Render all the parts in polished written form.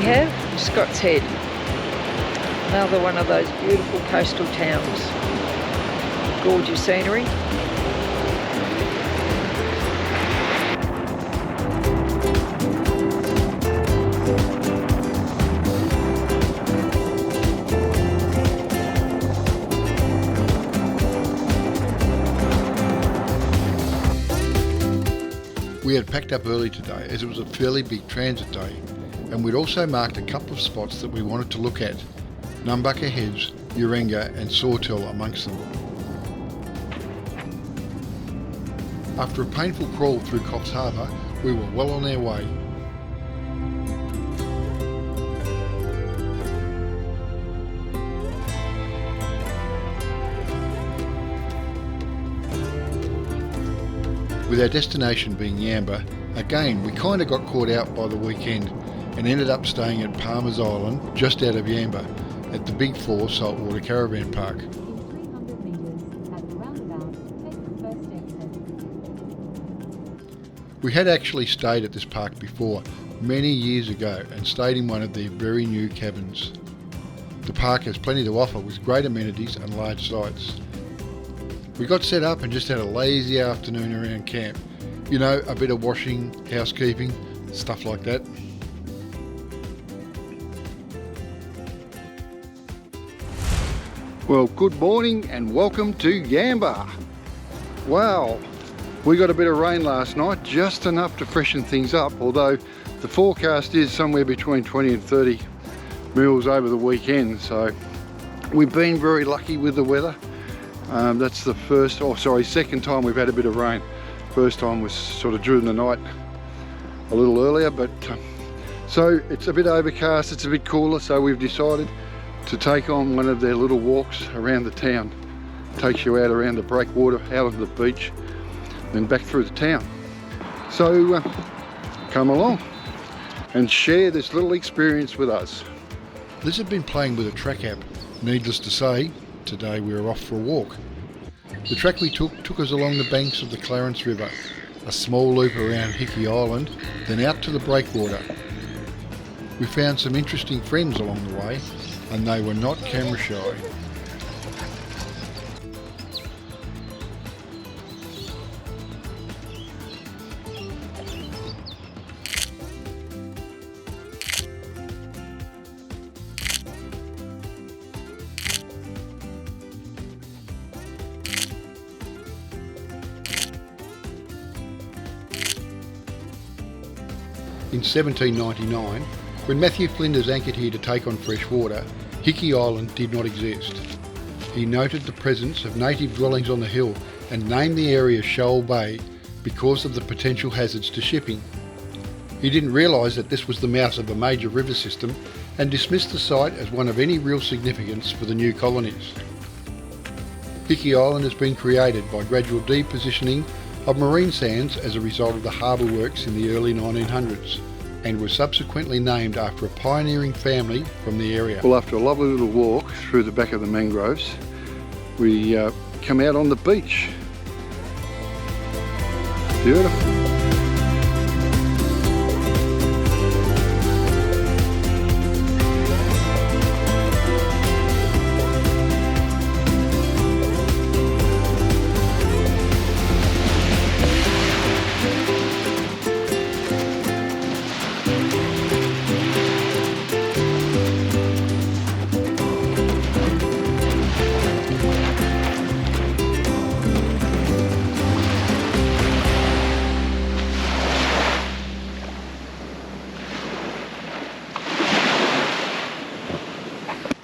have? Scott's Head. Another one of those beautiful coastal towns. Gorgeous scenery. We had packed up early today as it was a fairly big transit day, and we'd also marked a couple of spots that we wanted to look at. Numbucca Heads, Urenga and Sawtell amongst them. After a painful crawl through Coffs Harbour, we were well on our way. With our destination being Yamba, again we kind of got caught out by the weekend and ended up staying at Palmer's Island just out of Yamba at the Big Four Saltwater Caravan Park. We had actually stayed at this park before, many years ago, and stayed in one of their very new cabins. The park has plenty to offer with great amenities and large sites. We got set up and just had a lazy afternoon around camp. You know, a bit of washing, housekeeping, stuff like that. Well, good morning and welcome to Yamba. Wow, we got a bit of rain last night, just enough to freshen things up, although the forecast is somewhere between 20 and 30 mils over the weekend, so we've been very lucky with the weather. That's the second time we've had a bit of rain. First time was sort of during the night a little earlier, but so it's a bit overcast, it's a bit cooler, so we've decided to take on one of their little walks around the town. Takes you out around the breakwater, out of the beach, then back through the town. So come along and share this little experience with us. Liz had been playing with a track app. Needless to say, today we were off for a walk. The track we took us along the banks of the Clarence River, a small loop around Hickey Island, then out to the breakwater. We found some interesting friends along the way, and they were not camera shy. In 1799, when Matthew Flinders anchored here to take on fresh water, Hickey Island did not exist. He noted the presence of native dwellings on the hill and named the area Shoal Bay because of the potential hazards to shipping. He didn't realise that this was the mouth of a major river system and dismissed the site as one of any real significance for the new colonies. Hickey Island has been created by gradual depositioning of marine sands as a result of the harbour works in the early 1900s, and was subsequently named after a pioneering family from the area. Well, after a lovely little walk through the back of the mangroves, we come out on the beach. Beautiful.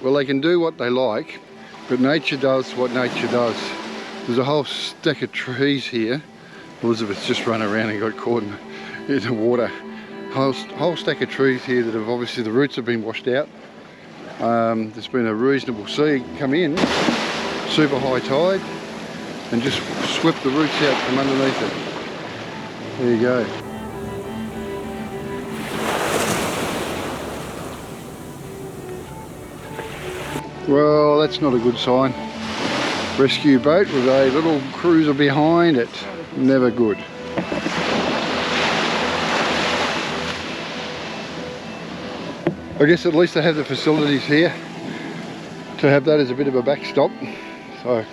Well, they can do what they like, but nature does what nature does. There's a whole stack of trees here. Elizabeth's just run around and got caught in the water. Whole stack of trees here that have obviously, the roots have been washed out. There's been a reasonable sea come in, super high tide, and just swept the roots out from underneath it. There you go. Well, that's not a good sign. Rescue boat with a little cruiser behind it. Never good. I guess at least they have the facilities here to have that as a bit of a backstop. So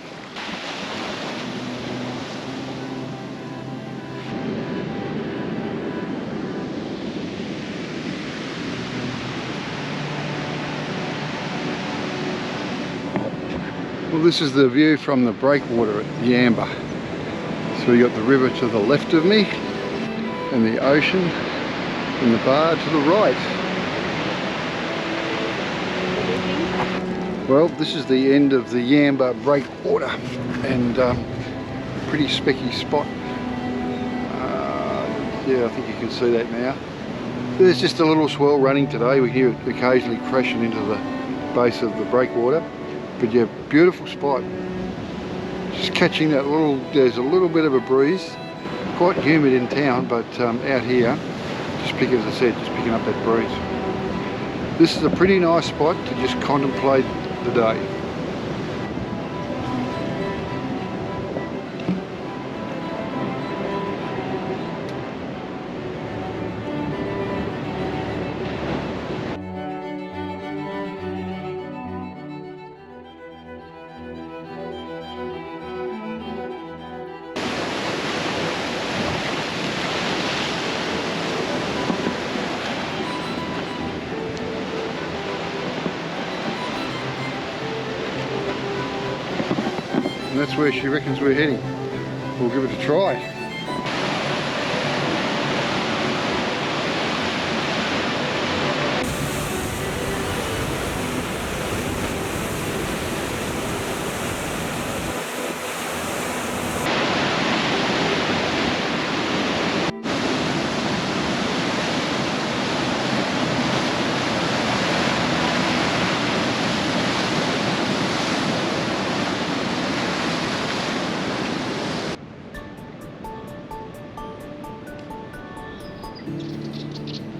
well, this is the view from the breakwater at Yamba. So we got the river to the left of me and the ocean and the bar to the right. Well, this is the end of the Yamba breakwater, and pretty specky spot. Yeah, I think you can see that now. There's just a little swell running today. We hear it occasionally crashing into the base of the breakwater, but yeah, beautiful spot. Just catching that little, there's a little bit of a breeze. Quite humid in town, but out here, just picking, as I said, just picking up that breeze. This is a pretty nice spot to just contemplate the day. And that's where she reckons we're heading. We'll give it a try.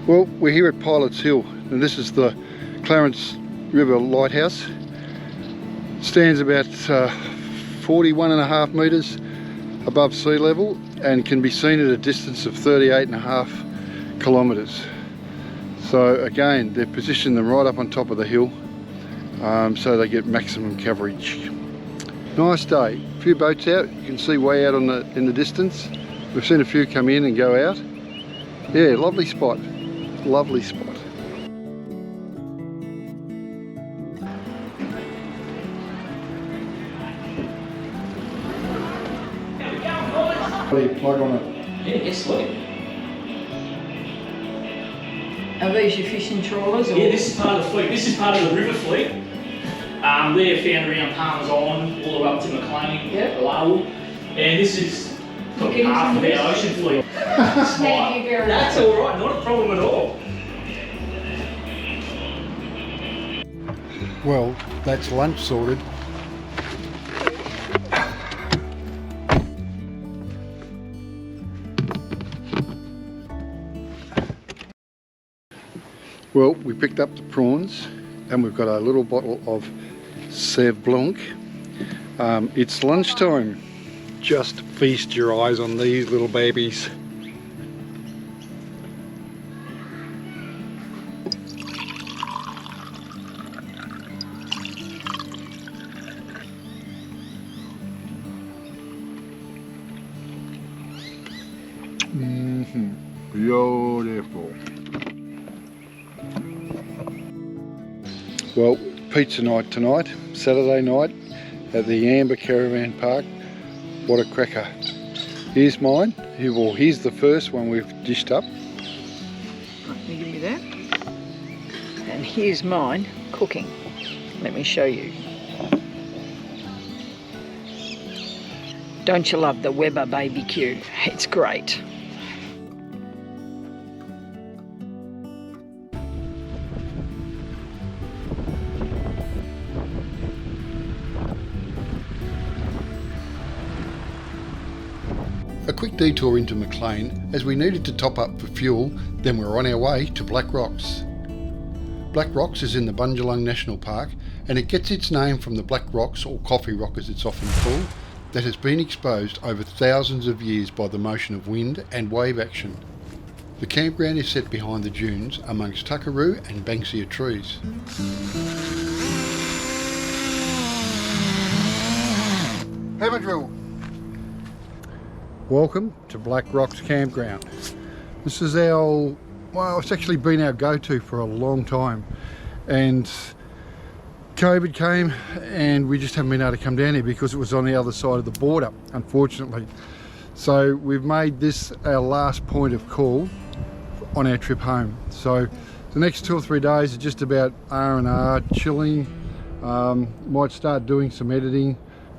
Well, we're here at Pilot's Hill, and this is the Clarence River Lighthouse. It stands about 41.5 metres above sea level and can be seen at a distance of 38.5 kilometres. So again, they've positioned them right up on top of the hill, so they get maximum coverage. Nice day. A few boats out. You can see way out in the distance. We've seen a few come in and go out. Yeah, lovely spot. Lovely spot. Plug on it. Yeah, yes, look. Are these your fishing trawlers? Or? Yeah, this is part of the fleet. This is part of the river fleet. They're found around Palmer's Island, all the way up to McLean, Lowell. And this is probably half of our ocean fleet. Thank you very much. That's all right, not a problem at all. Well, that's lunch sorted. Well, we picked up the prawns and we've got a little bottle of Sauv Blanc. It's lunchtime. Just feast your eyes on these little babies. Beautiful. Well, pizza night tonight, Saturday night at the Yamba Caravan Park. What a cracker. Here's mine. Well, here's the first one we've dished up. Let me give you that. And here's mine cooking. Let me show you. Don't you love the Weber BBQ? It's great. A quick detour into McLean as we needed to top up for fuel, then we're on our way to Black Rocks. Black Rocks is in the Bundjalung National Park and it gets its name from the black rocks, or coffee rock as it's often called, that has been exposed over thousands of years by the motion of wind and wave action. The campground is set behind the dunes amongst tuckaroo and banksia trees. Have a drill. Welcome to Black Rocks Campground. This is our, well, it's actually been our go-to for a long time, and COVID came and we just haven't been able to come down here because it was on the other side of the border, unfortunately. So we've made this our last point of call on our trip home. So the next 2 or 3 days are just about R&R, chilling, might start doing some editing.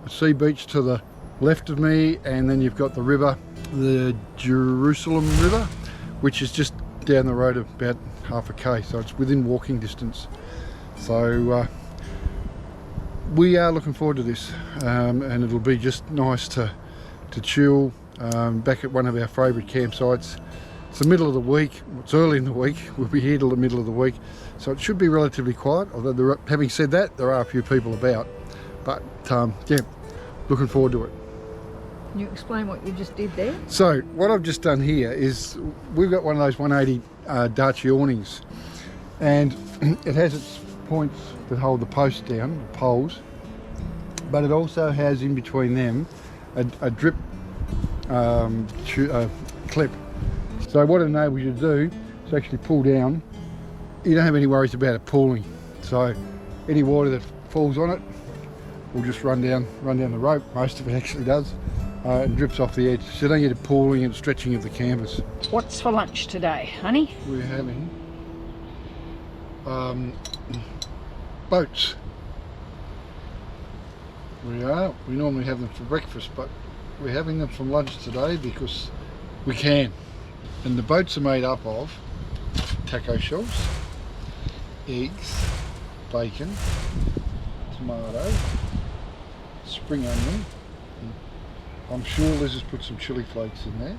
Sea beach to the left of me, and then you've got the river, the Jerusalem River, which is just down the road about half a k, so it's within walking distance. So we are looking forward to this, and it'll be just nice to chill back at one of our favourite campsites. It's the middle of the week, it's early in the week, we'll be here till the middle of the week, so it should be relatively quiet, although having said that, there are a few people about. But yeah, looking forward to it. Can you explain what you just did there? So what I've just done here is we've got one of those 180 Dutch awnings, and it has its points that hold the posts down, the poles, but it also has in between them a drip clip. So what it enables you to do is actually pull down. You don't have any worries about it pooling. So any water that falls on it will just run down the rope. Most of it actually does, and drips off the edge. So you don't get a pooling and stretching of the canvas. What's for lunch today, honey? We're having boats. We are. We normally have them for breakfast, but we're having them for lunch today because we can. And the boats are made up of taco shells, eggs, bacon, tomato, spring onion. I'm sure Liz has put some chili flakes in there.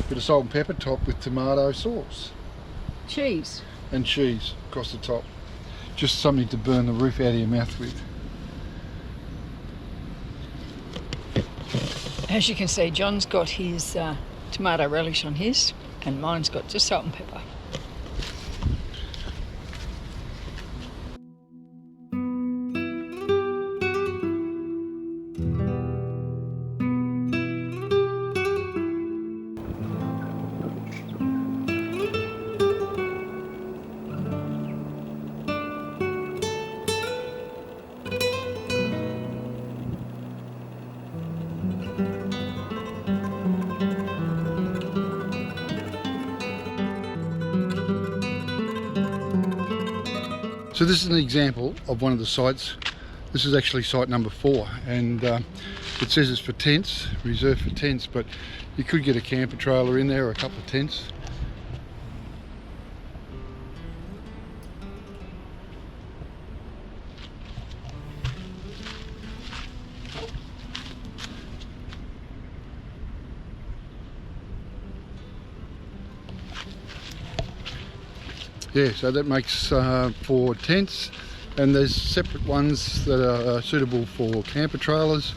Bit of salt and pepper topped with tomato sauce. Cheese. And cheese across the top. Just something to burn the roof out of your mouth with. As you can see, John's got his tomato relish on his, and mine's got just salt and pepper. So this is an example of one of the sites. This is actually site number 4, and it says it's for tents, reserved for tents, but you could get a camper trailer in there or a couple of tents. Yeah, so that makes for tents, and there's separate ones that are suitable for camper trailers,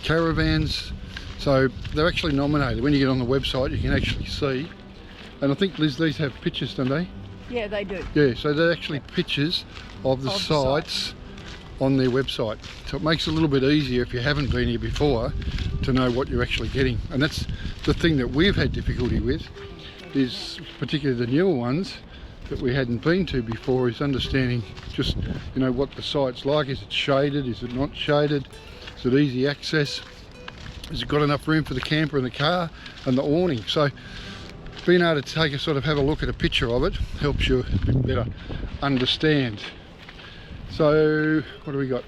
caravans. So they're actually nominated. When you get on the website you can actually see, and I think, Liz, these have pictures, don't they? Yeah, they do. Yeah, so they're actually pictures of the sites on their website. So it makes it a little bit easier if you haven't been here before to know what you're actually getting. And that's the thing that we've had difficulty with, is particularly the newer ones that we hadn't been to before, is understanding just, you know, what the site's like. Is it shaded? Is it not shaded? Is it easy access? Has it got enough room for the camper and the car and the awning? So being able to have a look at a picture of it helps you a bit better understand. So what do we got?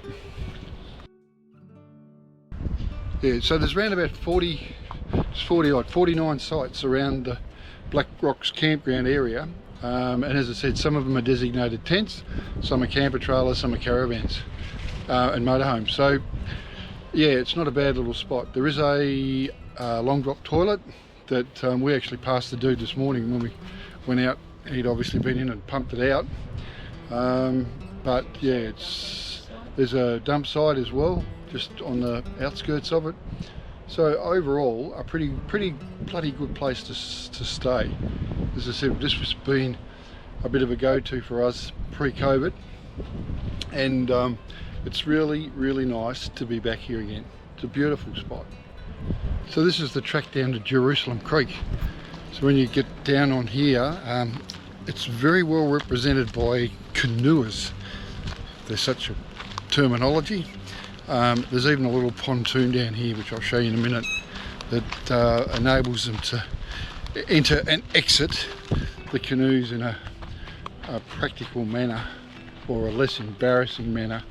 Yeah, so there's around about 49 sites around the Black Rocks campground area. And as I said, some of them are designated tents, some are camper trailers, some are caravans and motorhomes. So yeah, it's not a bad little spot. There is a long drop toilet that we actually passed the dude this morning when we went out. He'd obviously been in and pumped it out. But yeah, there's a dump site as well, just on the outskirts of it. So overall, a pretty bloody good place to stay. As I said, this has been a bit of a go-to for us pre-COVID, and it's really, really nice to be back here again. It's a beautiful spot. So this is the track down to Jerusalem Creek. So when you get down on here, it's very well represented by canoers. There's such a terminology. There's even a little pontoon down here, which I'll show you in a minute, that enables them to enter and exit the canoes in a practical manner, or a less embarrassing manner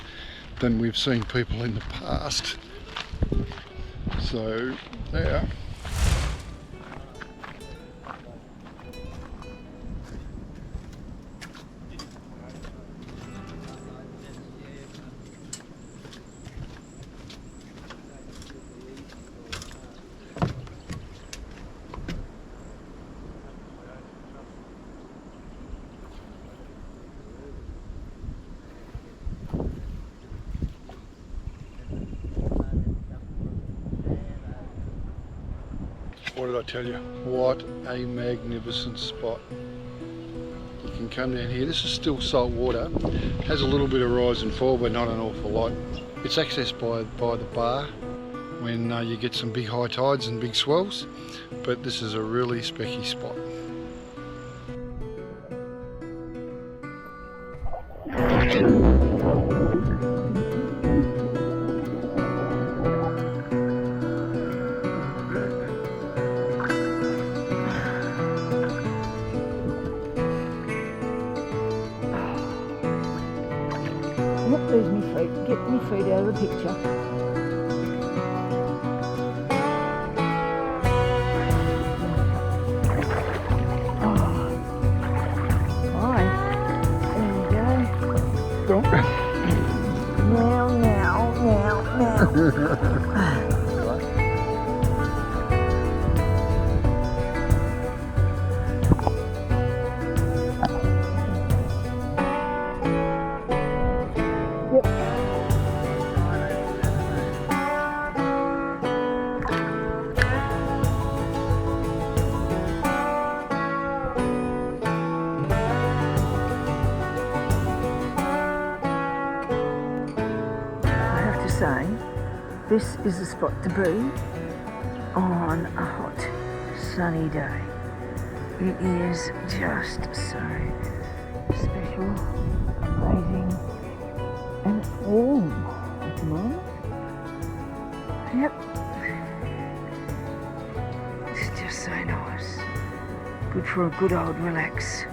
than we've seen people in the past. So there. What did I tell you? What a magnificent spot. You can come down here. This is still salt water. Has a little bit of rise and fall, but not an awful lot. It's accessed by the bar when you get some big high tides and big swells, but this is a really specky spot. Lose me feet, get me feet out of the picture. Now. Say, this is the spot to be on a hot sunny day. It is just so special, amazing, and warm at the moment. Yep, it's just so nice. Good for a good old relax.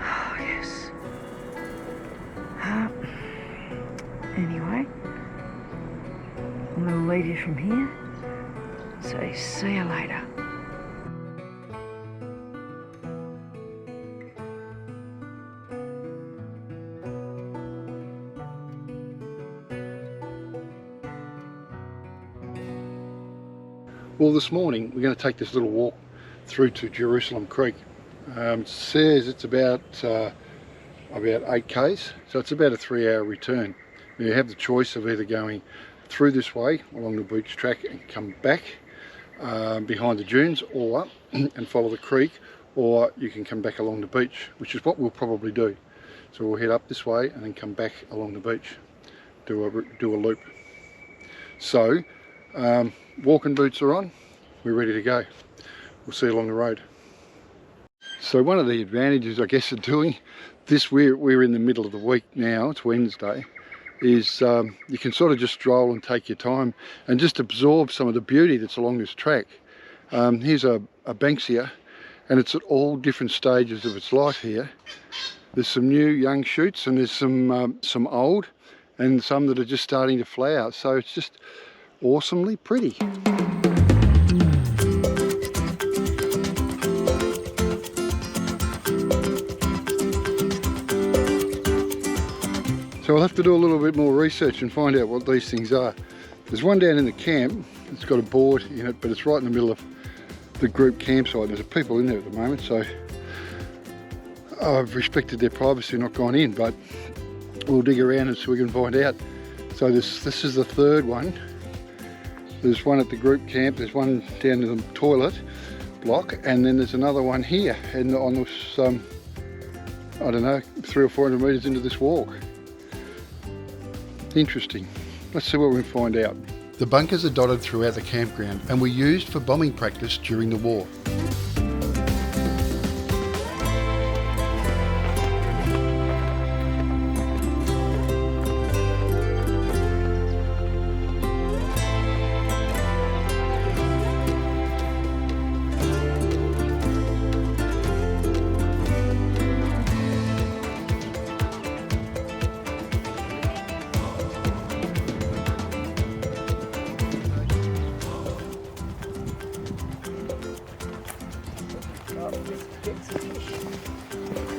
Oh yes. Anyway, I'm going to leave you from here, so see you later. Well, this morning we're going to take this little walk through to Jerusalem Creek. It says it's about 8 k's, so it's about a 3-hour return. You have the choice of either going through this way along the beach track and come back behind the dunes, or and follow the creek, or you can come back along the beach, which is what we'll probably do. So we'll head up this way and then come back along the beach, do a loop. So walking boots are on, we're ready to go. We'll see you along the road. So one of the advantages, I guess, of doing this, we're in the middle of the week now, it's Wednesday, is you can sort of just stroll and take your time and just absorb some of the beauty that's along this track. Here's a banksia, and it's at all different stages of its life here. There's some new young shoots, and there's some old, and some that are just starting to flower. So it's just awesomely pretty. So I'll have to do a little bit more research and find out what these things are. There's one down in the camp, it's got a board in it, but it's right in the middle of the group campsite. There's people in there at the moment, so I've respected their privacy, not gone in, but we'll dig around and so we can find out. So this is the third one. There's one at the group camp, there's one down in the toilet, block, and then there's another one here and on this, I don't know, 300 or 400 metres into this walk. Interesting. Let's see what we can find out. The bunkers are dotted throughout the campground and were used for bombing practice during the war.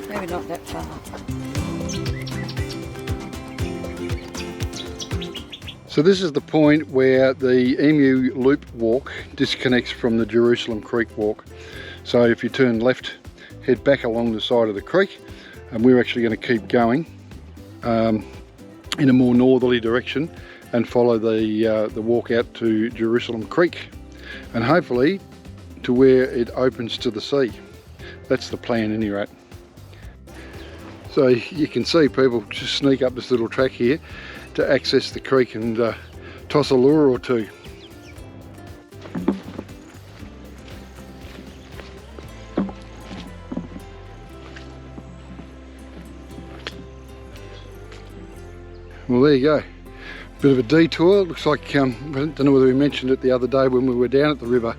Maybe not that far. So this is the point where the Emu Loop walk disconnects from the Jerusalem Creek walk. So if you turn left, head back along the side of the creek, and we're actually going to keep going in a more northerly direction and follow the walk out to Jerusalem Creek, and hopefully to where it opens to the sea. That's the plan anyway. So you can see people just sneak up this little track here to access the creek and toss a lure or two. Well, there you go. Bit of a detour. Looks like, I don't know whether we mentioned it the other day when we were down at the river,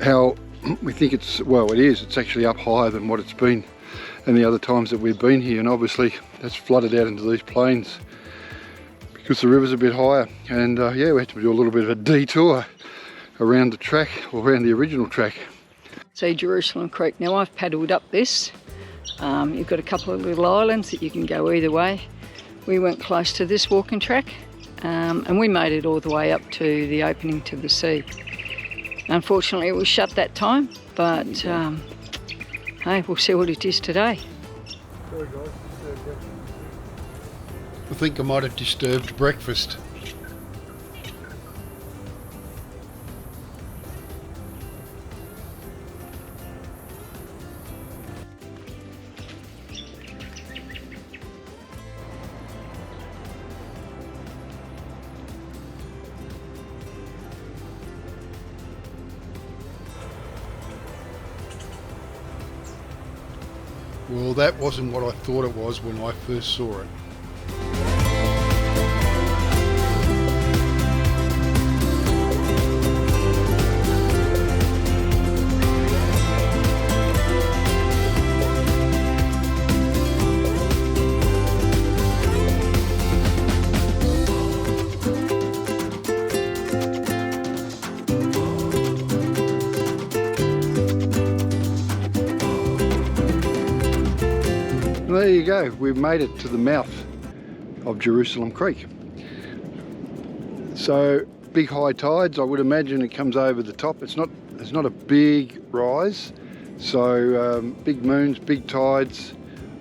how we think it's, well, it is, it's actually up higher than what it's been and the other times that we've been here, and obviously that's flooded out into these plains because the river's a bit higher. And yeah, we had to do a little bit of a detour around the track, or around the original track. See Jerusalem Creek. Now I've paddled up this. You've got a couple of little islands that you can go either way. We went close to this walking track and we made it all the way up to the opening to the sea. Unfortunately it was shut that time, but hey, we'll see what it is today. I think I might have disturbed breakfast. Well, that wasn't what I thought it was when I first saw it. There you go, we've made it to the mouth of Jerusalem Creek. So big high tides, I would imagine it comes over the top. It's not a big rise, so big moons, big tides,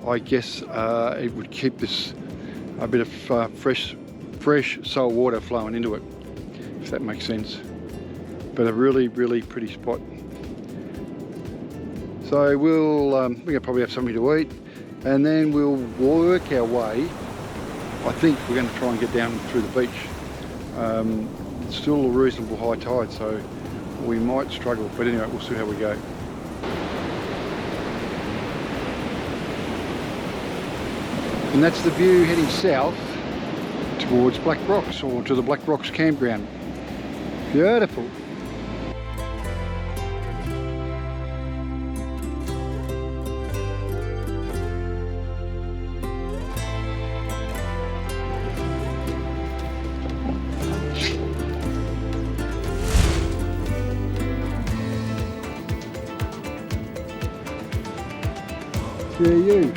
I guess it would keep this a bit of fresh salt water flowing into it, if that makes sense. But a really pretty spot. So we're gonna probably have something to eat, and then we'll work our way. I think we're going to try and get down through the beach. It's still a reasonable high tide, so we might struggle, but anyway, we'll see how we go. And that's the view heading south towards Black Rocks, or to the Black Rocks Campground. Beautiful. Yeah, you.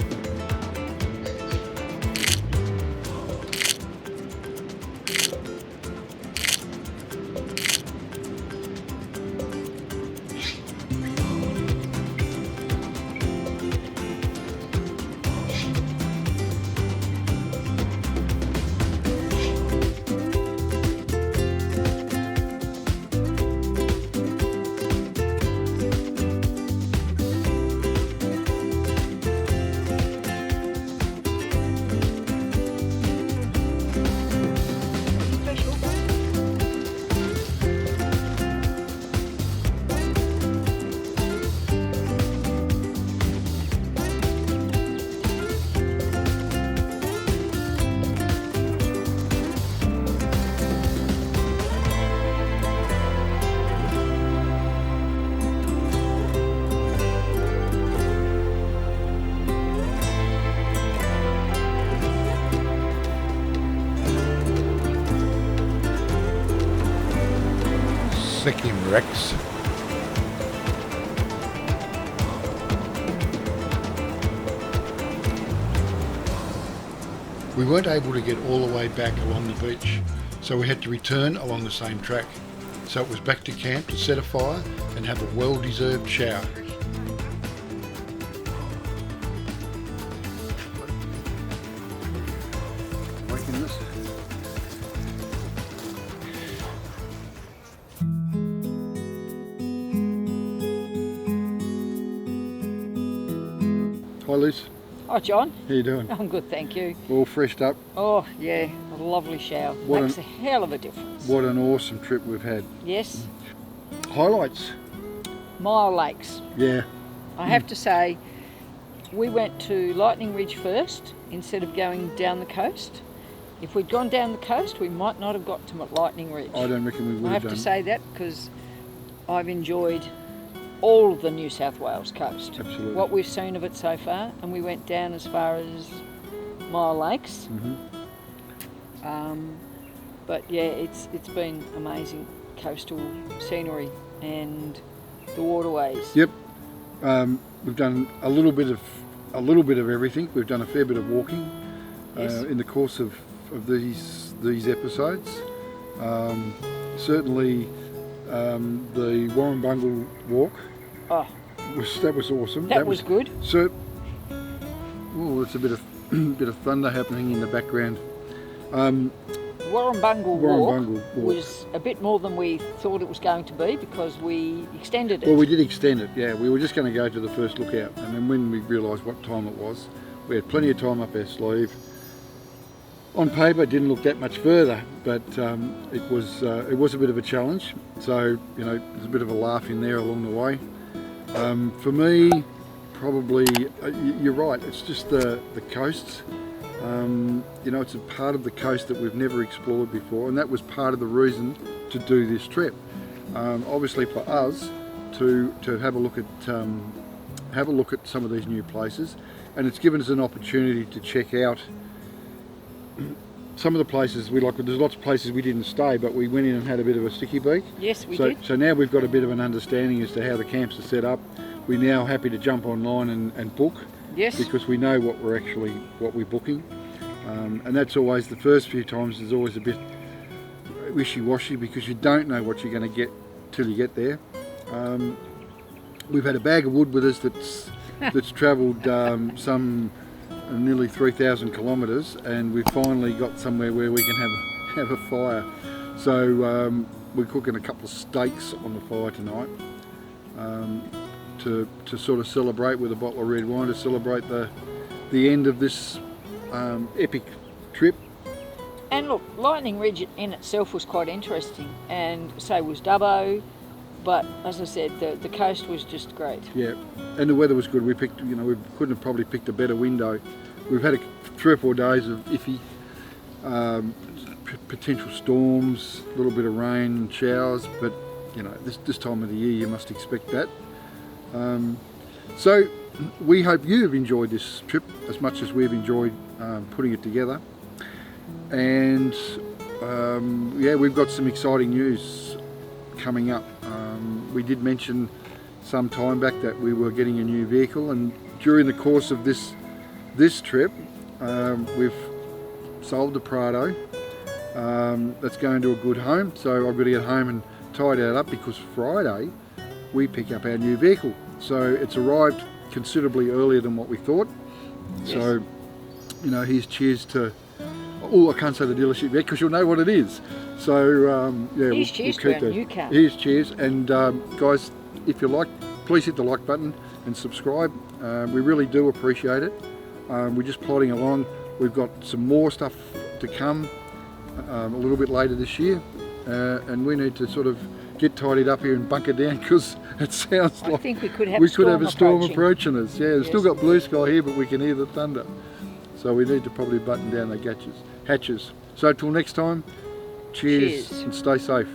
Rex. We weren't able to get all the way back along the beach, so we had to return along the same track. So it was back to camp to set a fire and have a well-deserved shower. Hi Liz. Hi John. How you doing? I'm good, thank you. All freshed up. Oh yeah, a lovely shower. Makes a hell of a difference. What an awesome trip we've had. Yes. Highlights? Mile Lakes. Yeah. I have to say, we went to Lightning Ridge first instead of going down the coast. If we'd gone down the coast, we might not have got to Lightning Ridge. I don't reckon we would I have have done. to say that because I've enjoyed all of the New South Wales coast. Absolutely. What we've seen of it so far, and we went down as far as Mile Lakes. But yeah, it's been amazing coastal scenery and the waterways. Yep. We've done a little bit of everything. We've done a fair bit of walking in the course of these episodes. Certainly the Warrumbungle walk. Oh, That was awesome. that was good. So, it's a bit of thunder happening in the background. Warrumbungle Walk was a bit more than we thought it was going to be because we extended it. Well, we did extend it, yeah. We were just going to go to the first lookout, and then when we realised what time it was, we had plenty of time up our sleeve. On paper, it didn't look that much further, but it was a bit of a challenge. So, there's a bit of a laugh in there along the way. For me, probably, you're right, it's just the coasts. It's a part of the coast that we've never explored before, and that was part of the reason to do this trip. Obviously for us to have a look at some of these new places, and it's given us an opportunity to check out some of the places we like. There's lots of places we didn't stay, but we went in and had a bit of a sticky beak. Yes, we did. So now we've got a bit of an understanding as to how the camps are set up. We're now happy to jump online and book. Yes. Because we know what we're booking. And that's always, the first few times is always a bit wishy-washy because you don't know what you're going to get till you get there. We've had a bag of wood with us that's travelled some nearly 3,000 kilometres, and we've finally got somewhere where we can have a fire. So we're cooking a couple of steaks on the fire tonight to sort of celebrate with a bottle of red wine, to celebrate the end of this epic trip. And look, Lightning Ridge in itself was quite interesting, and so was Dubbo. But as I said, the coast was just great. Yeah, and the weather was good. We picked, we couldn't have probably picked a better window. We've had 3 or 4 days of iffy, potential storms, a little bit of rain and showers, but this time of the year you must expect that. So we hope you've enjoyed this trip as much as we've enjoyed putting it together. And we've got some exciting news coming up. We did mention some time back that we were getting a new vehicle, and during the course of this trip we've sold the Prado. That's going to a good home, so I've got to get home and tie that up because Friday we pick up our new vehicle. So it's arrived considerably earlier than what we thought. Yes. So, here's cheers to, I can't say the dealership yet because you'll know what it is. So, here's cheers to our new car. Here's cheers. And guys, if you like, please hit the like button and subscribe. We really do appreciate it. We're just plodding along. We've got some more stuff to come a little bit later this year. And we need to sort of get tidied up here and bunker down because it sounds like I think we could have a storm approaching us. Yeah, we've still got blue sky here, but we can hear the thunder. So we need to probably button down the hatches. So till next time, cheers. And stay safe.